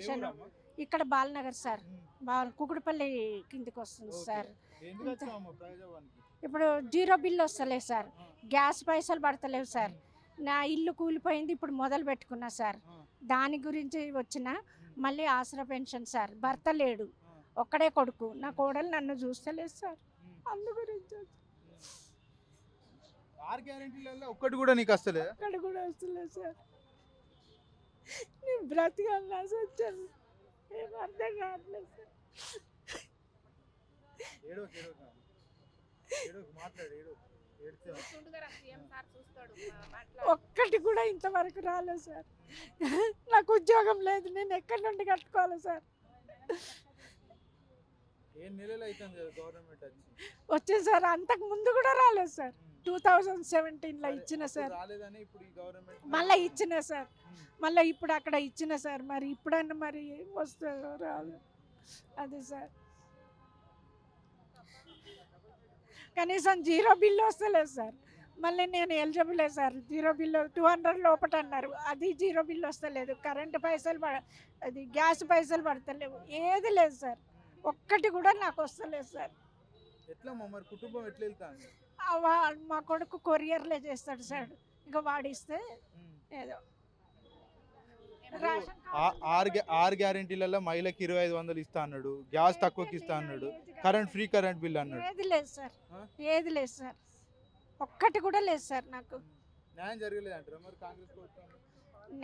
Pension ఇక్కడ Balanagar sir, Kukudupalli కిందికి వస్తుంది సార్. ఇప్పుడు జీరో బిల్ వస్తలేదు సార్, గ్యాస్ పైసలు పడతలేవు సార్, నా ఇల్లు కూలిపోయింది, ఇప్పుడు మొదలు పెట్టుకున్నా సార్, దాని గురించి వచ్చిన మళ్ళీ ఆసరా పెన్షన్ సార్. భర్త లేడు, ఒక్కడే కొడుకు, నా కోడలు నన్ను చూస్తలేదు సార్, అందు గురించి ఒక్కటి కూడా నీకు వస్తలేదు. ఒక్కటి కూడా వస్తలేదు సార్. నేను బ్రతకాలని ఆశ వచ్చాను, ఏం అర్థం కావట్లేదు సార్. ఒక్కటి కూడా ఇంతవరకు రాలేదు సార్. నాకు ఉద్యోగం లేదు, నేను ఎక్కడి నుండి కట్టుకోవాలి సార్? వచ్చింది సార్, అంతకు ముందు కూడా రాలేదు సార్. 2017లో ఇచ్చిన సార్, మళ్ళీ ఇచ్చిన సార్, మళ్ళీ ఇప్పుడు అక్కడ ఇచ్చిన సార్. మరి ఇప్పుడన్నా మరి ఏం వస్తుందో రాదు అదే సార్. కనీసం జీరో బిల్లు వస్తలేదు సార్. మళ్ళీ నేను ఎలిజిబులే సార్, జీరో బిల్లు 200 లోపట అన్నారు, అది జీరో బిల్లు వస్తలేదు. కరెంటు పైసలు అది గ్యాస్ పైసలు పడతలేవు, ఏది లేదు సార్. ఒక్కటి కూడా నాకు వస్తలేదు సార్. కుటుంబం ఎట్లా వెళ్తాను? మా కొడుకు కొరియర్లే చేస్తాడు సార్, ఇక వాడిస్తే ఏదో. ఆరు గ్యారెంటీలలో మహిళకి 2500 ఇస్తా అన్నాడు, గ్యాస్ తక్కువకి ఇస్తా అన్నాడు, ఫ్రీ కరెంట్ బిల్ అన్నాడు. ఏది లేదు సార్, ఏది లేదు సార్, ఒక్కటి కూడా లేదు సార్. నాకు న్యాయం జరగలేదు అంటారా మరి కాంగ్రెస్?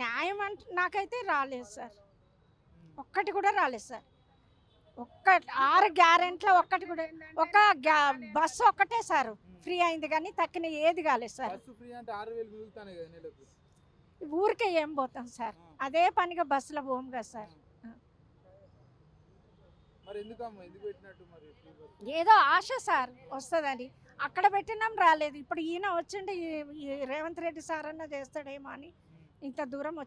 న్యాయం అంటే నాకైతే రాలేదు సార్, ఒక్కటి కూడా రాలేదు సార్. ఒక్క 6 గ్యారెంటీలో ఒక్కటి కూడా, ఒక బస్సు ఒక్కటే సార్ ఫ్రీ అయింది, కానీ తక్కిన ఏది కాలేదు సార్. ఊరికే ఏం పోతాం సార్, అదే పనిగా బస్సులో పోము కదా సార్. ఏదో ఆశ సార్ వస్తుందని అక్కడ పెట్టినాం, రాలేదు. ఇప్పుడు ఈయన వచ్చిండి, ఈ రేవంత్ రెడ్డి సార్ అన్న చేస్తాడేమో అని ఇంత దూరం